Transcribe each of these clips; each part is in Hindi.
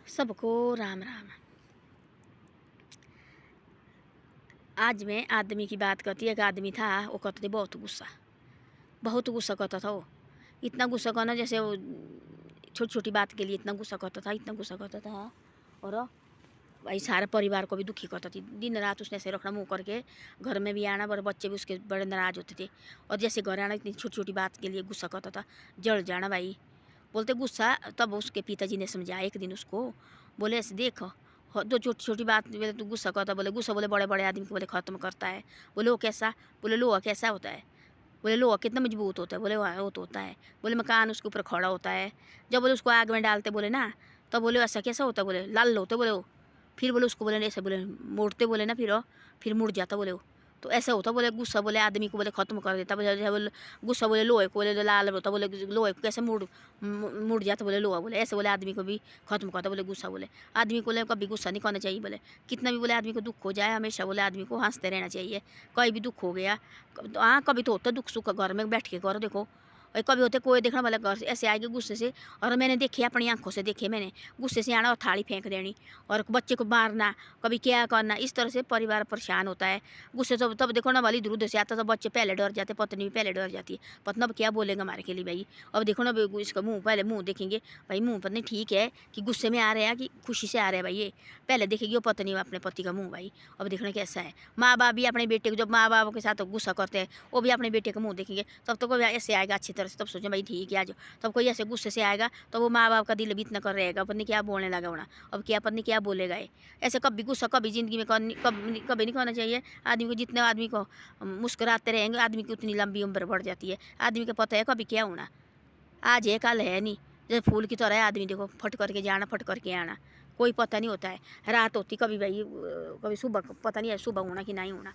सबको राम राम। आज मैं आदमी की बात करती। एक आदमी था, वो करते थे बहुत गुस्सा करता था। वो इतना गुस्सा करना, जैसे वो छोटी छोटी बात के लिए इतना गुस्सा करता था, इतना गुस्सा करता था। और भाई सारे परिवार को भी दुखी करता थी। दिन रात उसने ऐसे रखना मुँह करके, घर में भी आना, बड़े बच्चे भी उसके बड़े नाराज होते थे। और जैसे घर आना, इतनी छोटी छोटी बात के लिए गुस्सा करता था, जल जाना भाई। बोलते गुस्सा, तब उसके पिताजी ने समझाया एक दिन उसको, बोले ऐसे देख, दो छोटी छोटी बात बोले तू गुस्सा करता, बोले गुस्सा बोले बड़े बड़े आदमी को बोले ख़त्म करता है। बोले वो कैसा? बोले लोहा कैसा होता है? बोले लोहा कितना मजबूत होता है? बोले वो तो होता है। बोले मकान उसके ऊपर खड़ा होता है, जब बोले उसको आग में डालते बोले ना, तब बोले ऐसा कैसा होता है? बोले लाल होते बोले वो। फिर बोले उसको बोले ऐसे बोले मोड़ते बोले ना, फिर मुड़ जाता बोले वो। तो ऐसा होता बोले गुस्सा बोले आदमी को बोले ख़त्म कर देता। बोले गुस्सा बोले लोहे को बोले लाल होता, बोले लोहे को कैसे मुड़ जाता बोले लोहा। बोले ऐसे बोले आदमी को भी ख़त्म करता बोले गुस्सा। बोले आदमी को बोले कभी गुस्सा नहीं करना चाहिए। बोले कितना भी बोले आदमी को दुख हो जाए, हमेशा बोले आदमी को हंसते रहना चाहिए। कोई भी दुख हो गया, हाँ कभी तो होता दुख सुख घर में बैठ के करो देखो। और कभी होते कोई देखना वाला घर से ऐसे आएगी गुस्से से, और मैंने देखे अपनी आंखों से देखे, मैंने गुस्से से आना और थाली फेंक देनी और बच्चे को मारना, कभी क्या करना। इस तरह से परिवार परेशान होता है गुस्से से। तब देखो ना वाली इधर से आता तो बच्चे पहले डर जाते, पत्नी भी पहले डर जाती है, पत्नी अब क्या बोलेगा हमारे के लिए भाई। अब देखो ना इसका मुँह, पहले मुँह देखेंगे भाई, मुँह पत्नी ठीक है कि गुस्से में आ रहे हैं कि खुशी से आ रहे हैं भाई, ये पहले देखेगी वो पत्नी अपने पति का मुँह भाई। अब देखना कैसा है। माँ बाप भी अपने बेटे को, जब माँ बाप के साथ गुस्सा करते हैं, वो भी अपने बेटे का मुँह देखेंगे, तब तो कोई ऐसे आएगा अच्छी तरह से, तब सोचें भाई ठीक है आज। तब कोई ऐसे गुस्से से आएगा तो वो माँ बाप का दिल भी इतना कर रहेगा, पत्नी क्या बोलने लगा होना, अब क्या पत्नी क्या बोलेगा ये। ऐसे कभी गुस्सा कभी ज़िंदगी में कभी नहीं करना चाहिए आदमी को। जितने आदमी को मुस्कुराते रहेंगे, आदमी की उतनी लंबी उम्र बढ़ जाती है। आदमी को पता है कभी क्या होना, आज है कल है नहीं। जैसे फूल की तरह है आदमी, देखो फट करके जाना, फट करके आना, कोई पता नहीं होता है। रात होती कभी भाई, कभी सुबह पता नहीं है सुबह होना कि नहीं होना।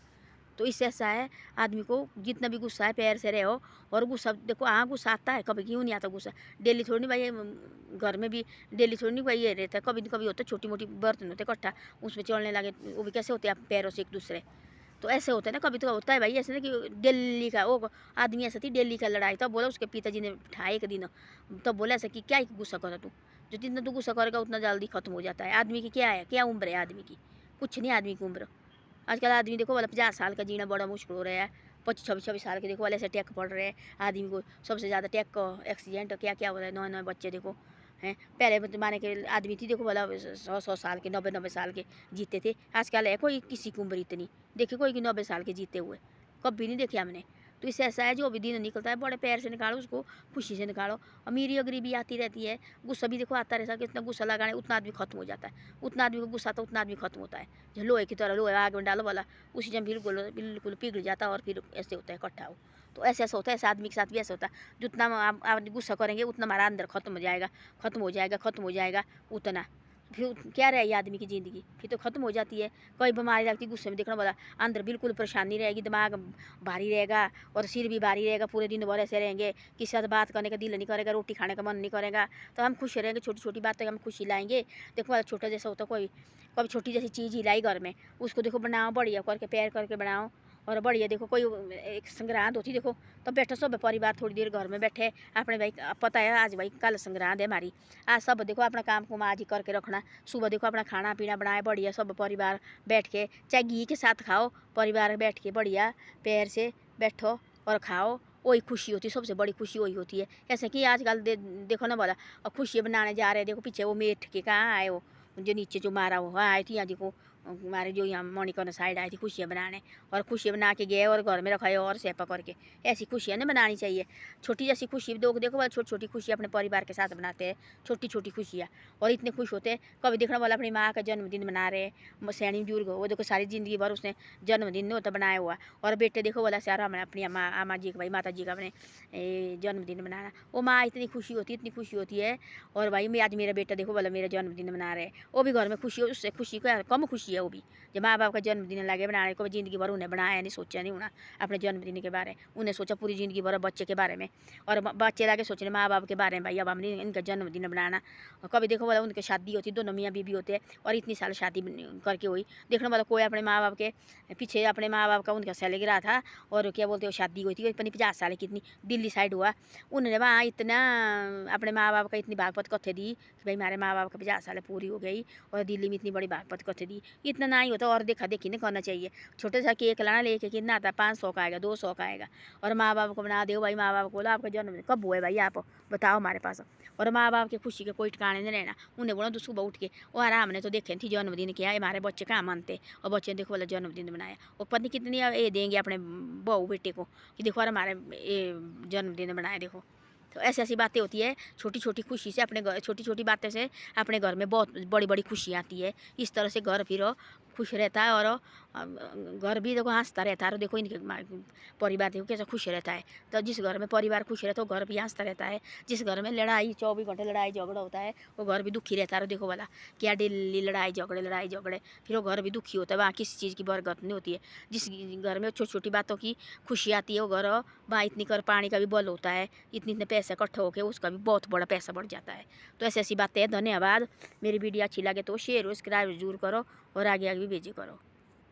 तो इससे ऐसा है आदमी को जितना भी गुस्सा है पैर से रहो। और गुस्सा देखो, हाँ गुस्सा आता है, कभी क्यों नहीं आता गुस्सा। डेली थोड़ी नहीं भाई, घर में भी डेली थोड़ी नहीं भाई ये रहता है, कभी न कभी होता है। छोटी मोटी बर्तन होते इकट्ठा, उसमें चलने लगे, वो भी कैसे होते हैं पैरों से एक दूसरे। तो ऐसे होता है ना, कभी तो होता है भाई ऐसे ना कि दिल्ली का वो आदमी ऐसा थी, दिल्ली का लड़ाई। तब बोला उसके पिताजी ने उठाया एक दिन, तब बोला ऐसा कि क्या गुस्सा करा तू, जो जितना तू गुस्सा करेगा उतना जल्दी खत्म हो जाता है। आदमी की क्या है, क्या उम्र है आदमी की, कुछ नहीं आदमी की उम्र। आजकल आदमी देखो वाला 50 साल का जीना बड़ा मुश्किल हो रहा है। 25-26 साल के देखो वाले ऐसे टैक पड़ रहे हैं आदमी को। सबसे ज़्यादा टैक का एक्सीडेंट क्या क्या हो रहा है, नए नए बच्चे देखो हैं। पहले जमाने के आदमी थी देखो वाला 100-100 साल के, 90-90 साल के जीते थे। आजकल है कोई किसी की उम्र इतनी, देखे कोई कि 90 साल के जीते हुए कभी नहीं देखे हमने। तो इससे ऐसा है जो भी दिन निकलता है बड़े पैर से निकालो उसको, खुशी से निकालो। अमीरी गरीबी आती रहती है, गुस्सा भी देखो आता रहता है। कितना गुस्सा लगाने उतना आदमी खत्म हो जाता है, उतना आदमी को गुस्सा आता उतना आदमी खत्म होता है। जो लोहे की तरह, लोहे आग में डालो वाला, उसी टाइम बिल्कुल बिल्कुल पिघल जाता है और फिर ऐसे होता है इकट्ठा हो। तो ऐसे ऐसा होता है, ऐसे आदमी के साथ भी ऐसा होता है। जितना आप गुस्सा करेंगे उतना हमारा अंदर खत्म हो जाएगा, खत्म हो जाएगा, खत्म हो जाएगा उतना। फिर क्या रहे आदमी की ज़िंदगी, फिर तो ख़त्म हो जाती है। कोई बीमारी लगती है गुस्से में, देखना वाला अंदर बिल्कुल परेशानी रहेगी, दिमाग भारी रहेगा और सिर भी भारी रहेगा। पूरे दिन भर ऐसे रहेंगे, किसी साथ बात करने का दिल नहीं करेगा, रोटी खाने का मन नहीं करेगा। तो हम खुश रहेंगे, छोटी छोटी बात तक हम खुशी लाएंगे। देखो वाला छोटा जैसा होता कोई, कभी छोटी जैसी चीज़ ही लाई घर में, उसको देखो बनाओ बढ़िया करके, पैर करके बनाओ और बढ़िया। देखो कोई एक संग्रांद होती देखो, तो बैठो सब परिवार थोड़ी देर घर में बैठे अपने भाई, पता है आज भाई कल संग्रांद है हमारी। आज सब देखो अपना काम को आज ही करके रखना। सुबह देखो अपना खाना पीना बनाए बढ़िया, सब परिवार बैठ के, चाहे घी के साथ खाओ, परिवार बैठ के बढ़िया पैर से बैठो और खाओ। वही खुशी होती है, सबसे बड़ी खुशी वही होती है। ऐसे कि आजकल देखो ना बोला, और खुशियाँ बनाने जा रहे हैं। देखो पीछे वो मेठ के कहाँ आए, वो जो नीचे जो मारा वो आई थी, यहाँ देखो हमारे जो यहाँ मणिकर्ण साइड आई थी खुशियाँ बनाने, और खुशियाँ बना के गए और घर में रखाए और सेपा करके। ऐसी खुशियाँ नहीं बनानी चाहिए। छोटी जैसी खुशी देखो, देखो वाला छोटी छोटी खुशी अपने परिवार के साथ बनाते हैं, छोटी छोटी खुशियाँ, और इतने खुश होते हैं। कभी देखना वाला अपनी माँ का जन्मदिन मना रहे, सैनी बुजुर्ग वो देखो सारी ज़िंदगी भर उसने जन्मदिन नहीं होता बनाया हुआ, और बेटे देखो वाला सारा हमने अपनी अम्मा जी का भाई, माता जी का अपने जन्मदिन मनाना, वो माँ इतनी खुशी होती है, इतनी खुशी होती है। और भाई मैं आज मेरा बेटा देखो वाला मेरा जन्मदिन मना रहे, वो भी घर में खुशी हो, उससे खुशी क्या कम खुशी खुशी है वो भी। जो माँ बाप का जन्मदिन लगे बनाने को, ज़िंदगी भर उन्हें बनाया नहीं, सोचा नहीं होना अपने जन्मदिन के बारे में। उन्हें सोचा पूरी ज़िंदगी भर बच्चे के बारे में, और बच्चे लाके सोच रहे माँ बाप के बारे में, भाई अब हमने इनका जन्मदिन बनाना। और कभी देखो बोला उनकी शादी होती, दोनों मियाँ बीबी होते हैं और इतनी साल शादी करके हुई, देखने वाला कोई अपने माँ बाप के पीछे, अपने माँ बाप का उनका सैलगिरा था और क्या बोलते हो शादी हुई थी अपनी 50 साल की, इतनी दिल्ली साइड हुआ। उन्होंने वहाँ इतना अपने माँ बाप का इतनी भागवत कथे दी कि भाई हमारे माँ बाप का 50 साल पूरी हो गई और दिल्ली में इतनी बड़ी भागवत कथे दी। इतना ना ही होता और देखा देखी नहीं करना चाहिए। छोटे सा केक लाना लेके कितना आता, 500 का आएगा, 200 का आएगा, और माँ बाप को बना दो भाई। माँ बाप को बोला आपका जन्मदिन कब हुआ है भाई, आप बताओ हमारे पास। और माँ बाप की खुशी के कोई ठिकाने नहीं रहना। उन्हें बोला तो सुबह उठ के वो आराम ने तो देखे थी जन्मदिन किया है, हमारे बच्चे कहाँ मानते, और बच्चे ने देखो वाला जन्मदिन बनाया। और पत्नी कितनी ये देंगे अपने बहू बेटे को कि देखो यार हमारे ये जन्मदिन बनाए देखो। तो ऐसी ऐसी बातें होती है, छोटी छोटी खुशी से अपने घर, छोटी छोटी बातें से अपने घर में बहुत बड़ी बड़ी खुशी आती है। इस तरह से घर फिर खुश रहता है और घर भी देखो हंसता रहता है। और देखो इनके परिवार देखो कैसा खुश रहता है। तो जिस घर में परिवार खुश रहता है वो घर भी हंसता रहता है। जिस घर में लड़ाई 24 घंटे लड़ाई झगड़ा होता है वो घर भी दुखी रहता है। और देखो वाला क्या डेली लड़ाई झगड़े, फिर वो घर भी दुखी होता है, वहाँ किसी चीज़ की बरकत नहीं होती है। जिस घर में छोटी छोटी बातों की खुशी आती है वो घर, वहाँ इतनी कर पानी का भी बल होता है, इतने इतने पैसे इकट्ठे होकर उसका भी बहुत बड़ा पैसा बढ़ जाता है। तो ऐसी ऐसी बातें हैं। धन्यवाद। मेरी वीडियो अच्छी लगे तो शेयर सब्सक्राइब जरूर करो और आगे आगे भी भेजे करो।